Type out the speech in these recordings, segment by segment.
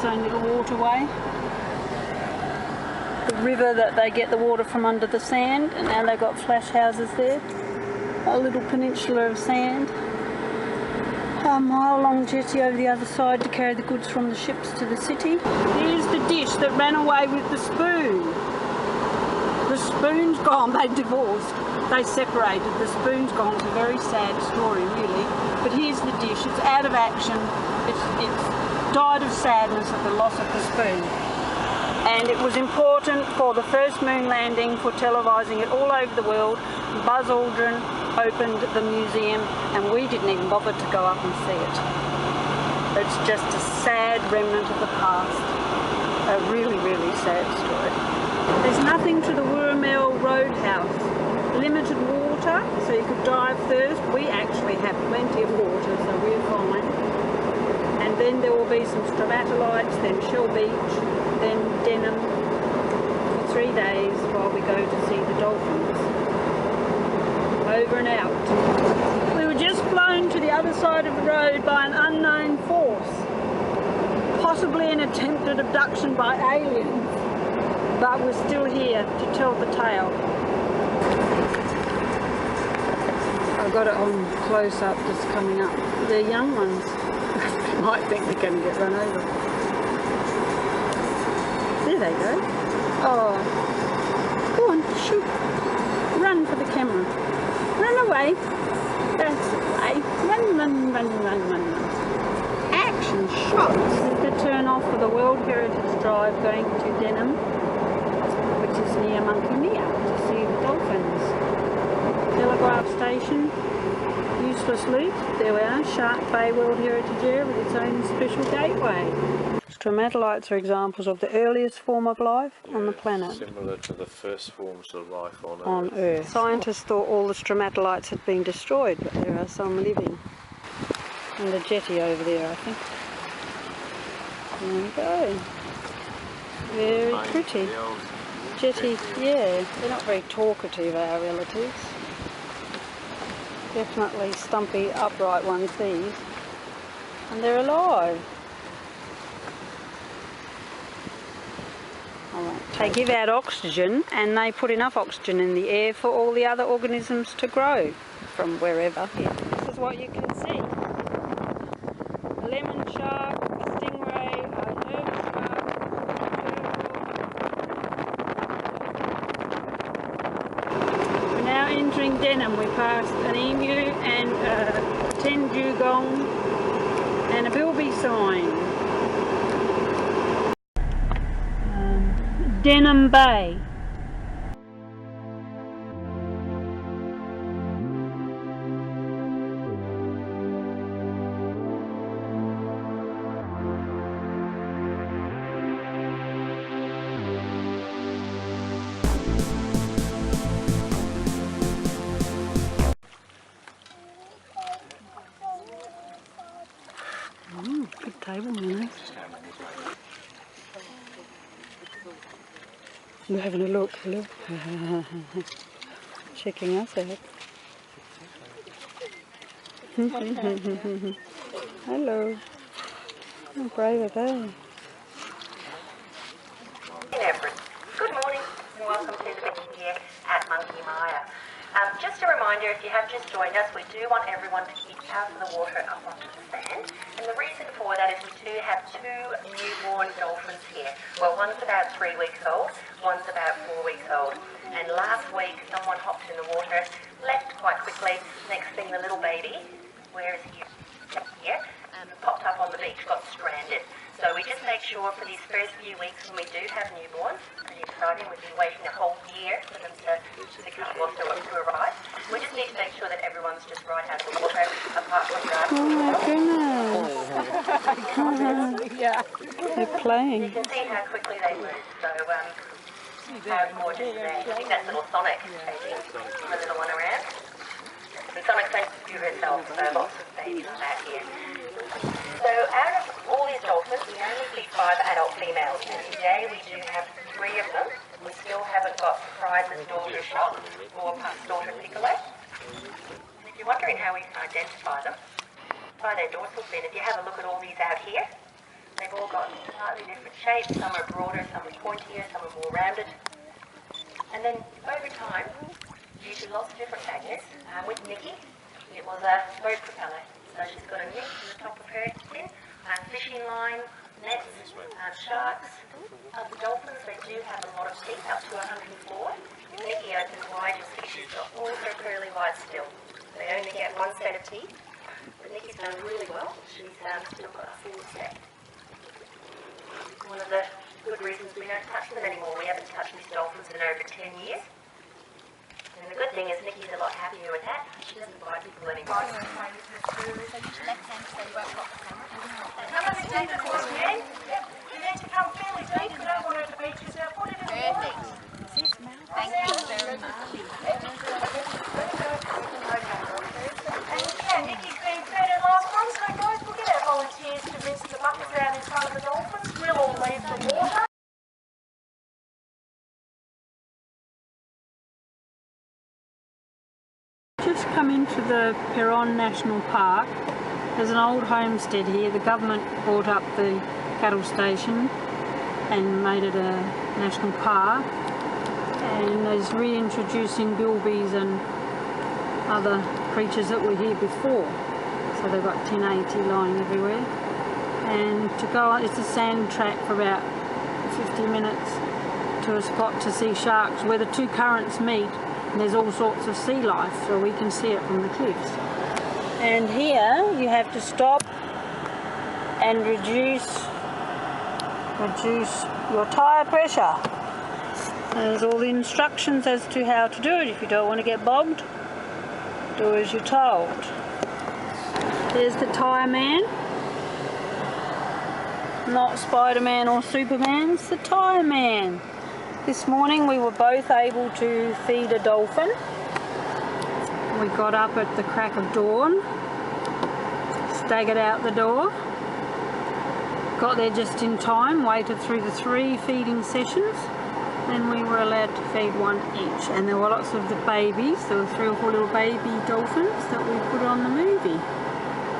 its own little waterway. The river that they get the water from under the sand, and now they've got flash houses there. A little peninsula of sand. A mile-long jetty over the other side to carry the goods from the ships to the city. Here's the dish that ran away with the spoon. The spoon's gone. They divorced. They separated. The spoon's gone. It's a very sad story, really. But here's the dish. It's out of action. It's died of sadness at the loss of the spoon. And it was important for the first moon landing, for televising it all over the world. Buzz Aldrin opened the museum, and we didn't even bother to go up and see it. It's just a sad remnant of the past. A really, really sad story. There's nothing to the Wurmel Roadhouse. Limited water, so you could die of thirst. We actually have plenty of water, so we're fine. And then there will be some stromatolites, then Shell Beach, then Denham for 3 days while we go to see the dolphins. Over and out. We were just flown to the other side of the road by an unknown force, possibly an attempted abduction by aliens, but we're still here to tell the tale. I've got it on close up, just coming up. They're young ones. You might think they're going to get run over. There they go. Oh, go on, shoot. Run for the camera. Run away. That's the way. Run, run, run, run, run, run. Action shots. This is the turn off for the World Heritage Drive going to Denham, which is near Monkey Mia, to see the dolphins. Telegraph station. Useless loop. There we are. Shark Bay World Heritage Area with its own special gateway. Stromatolites are examples of the earliest form of life on the planet. Similar to the first forms of life on Earth. Scientists thought all the stromatolites had been destroyed, but there are some living. And the jetty over there, I think. There we go. Very pretty. Jetty, yeah. They're not very talkative, our relatives. Definitely stumpy, upright ones, these. And they're alive. They give out oxygen, and they put enough oxygen in the air for all the other organisms to grow from wherever. This is what you can see. A lemon shark, a stingray, a hermit shark, a turtle. We're now entering Denham. We passed an emu and a 10 dugong and a bilby sign. Denham Bay. Good table manners. We're having a look, hello. Checking us out. Hello. How brave are they? Good morning and welcome to the meeting here at Monkey Mia. Just a reminder, if you have just joined us, we do want everyone to keep out of the water up onto the sand. And the reason for that is we do have 2 newborn dolphins here. Well, one's about 3 weeks old, one's about 4 weeks old. And last week, someone hopped in the water, left quite quickly. Next thing, the little baby, where is he? Here, popped up on the beach, got stranded. So we just make sure for these first few weeks when we do have newborns, pretty exciting, we've been waiting a whole year for them to come or to arrive. We just need to make sure that everyone's just right out of the water, apart from that. Oh my goodness. Yeah. They're playing. You can see how quickly they move, so how gorgeous are they? I think that's little Sonic taking the little one around. And Sonic's thanks to herself, so lots of babies on that here. So out of all these dolphins, we only see 5 adult females, and today we do have 3 of them. We still haven't got Prizes Daughter Shock or Daughter Piccolo. And if you're wondering how we can identify them, by their dorsal fin, if you have a look at all these out here, They've all got slightly different shapes. Some are broader, some are pointier, some are more rounded. And then over time, due to lots of different factors, with Nikki, it was a boat propeller. So she's got a nick in the top of her fin, fishing line, nets, sharks. The dolphins, they do have a lot of teeth, up to 104. If Nikki opens wide, you'll see she's got all her pearly whites still. They only get one set of teeth, but Nikki's done really well. She's still got a full set. One of the good reasons we don't touch them anymore. We haven't touched these dolphins in over 10 years. And the good thing is Nikki's a lot happier with that. She doesn't bite people anymore. So use your left hand so you won't block the camera. Come on, deep, of course, Jen. Yep. You need to come fairly deep. We don't want her to beat yourself. Put it in the water. Thank you very much. And Nikki's been fed her last one, so guys, we'll get our volunteers to rinse the buckets out in front of the dolphins. We'll all leave the water. Just come into the Peron National Park. There's an old homestead here. The government bought up the cattle station and made it a national park, and there's reintroducing bilbies and other creatures that were here before. So they've got 1080 lying everywhere, and to go on, it's a sand track for about 50 minutes to a spot to see sharks where the two currents meet. And there's all sorts of sea life, so we can see it from the cliffs. And here you have to stop and reduce your tyre pressure. There's all the instructions as to how to do it. If you don't want to get bogged, do as you're told. There's the tyre man. Not Spider-Man or Superman, it's the tyre man. This morning we were both able to feed a dolphin. We got up at the crack of dawn, staggered out the door, got there just in time, waited through the 3 feeding sessions, and we were allowed to feed one each. And there were lots of the babies. There were 3 or 4 little baby dolphins that we put on the movie.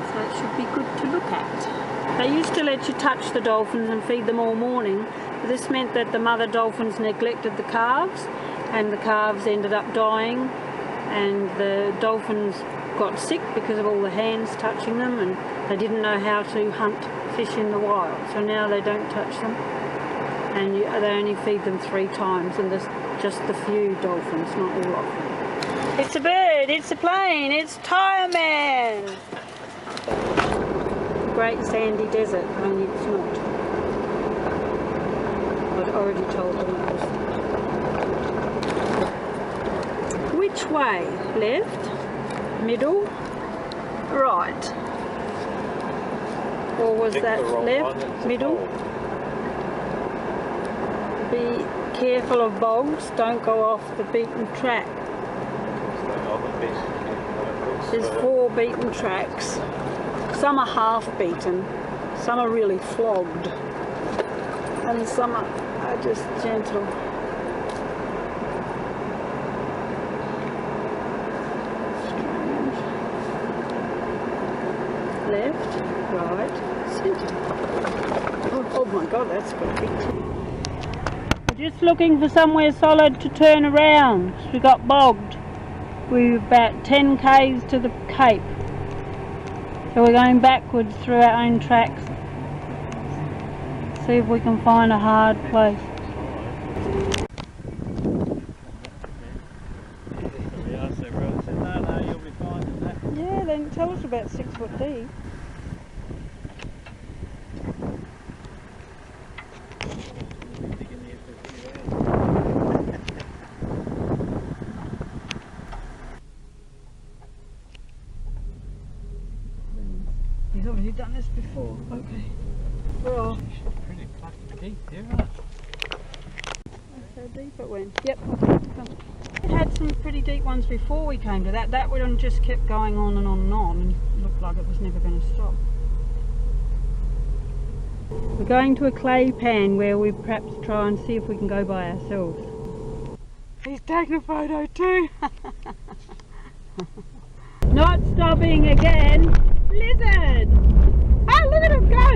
So it should be good to look at. They used to let you touch the dolphins and feed them all morning. This meant that the mother dolphins neglected the calves, and the calves ended up dying, and the dolphins got sick because of all the hands touching them, and they didn't know how to hunt fish in the wild. So now they don't touch them, and they only feed them 3 times, and there's just the few dolphins, not all of them. It's a bird, it's a plane, it's Tyre Man! Great sandy desert, only it's not. I'd already told them it was. Which way? Left? Middle? Right? Or was that left? Middle? Be careful of bogs, don't go off the beaten track. There's 4 beaten tracks. Some are half beaten, some are really flogged, and some are just gentle. Left, right, centre. Oh my God, that's got a big tip. We're just looking for somewhere solid to turn around. We got bogged. We're about 10 k's to the Cape. So we're going backwards through our own tracks. See if we can find a hard place. Yeah, they didn't tell us about 6 foot deep. He's already done this before. Okay. We're off. Pretty fucking deep there, isn't it? That's how deep it went. Yep. Come. It had some pretty deep ones before we came to that. That one just kept going on and on and on, and it looked like it was never going to stop. We're going to a clay pan where we perhaps try and see if we can go by ourselves. He's taking a photo too. Not stopping again. Lizard! Oh, look at him go!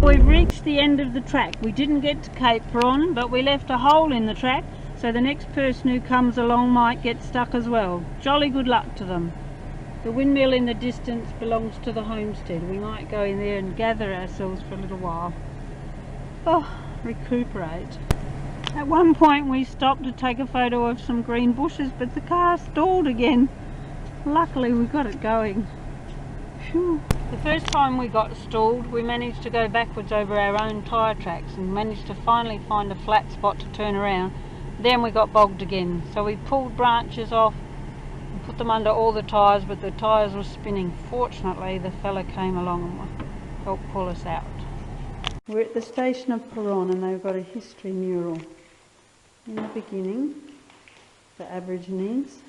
We've reached the end of the track. We didn't get to Cape Broome, but we left a hole in the track, so the next person who comes along might get stuck as well. Jolly good luck to them. The windmill in the distance belongs to the homestead. We might go in there and gather ourselves for a little while. Oh, recuperate. At one point we stopped to take a photo of some green bushes, but the car stalled again. Luckily we got it going. Phew. The first time we got stalled, we managed to go backwards over our own tyre tracks and managed to finally find a flat spot to turn around. Then we got bogged again, so we pulled branches off and put them under all the tyres, but the tyres were spinning. Fortunately the fella came along and helped pull us out. We're at the station of Perron and they've got a history mural. In the beginning, the Aborigines,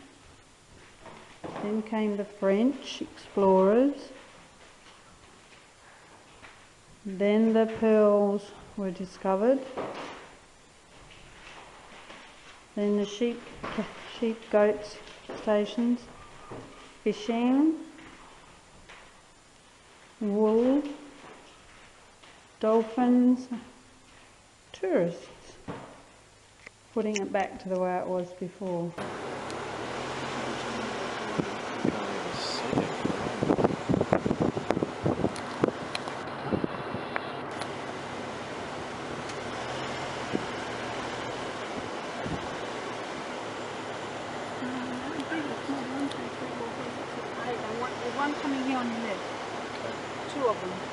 then came the French explorers, then the pearls were discovered, then the sheep goats stations, fishing, wool, dolphins, tourists, putting it back to the way it was before. There's one coming here on your left. Two of them.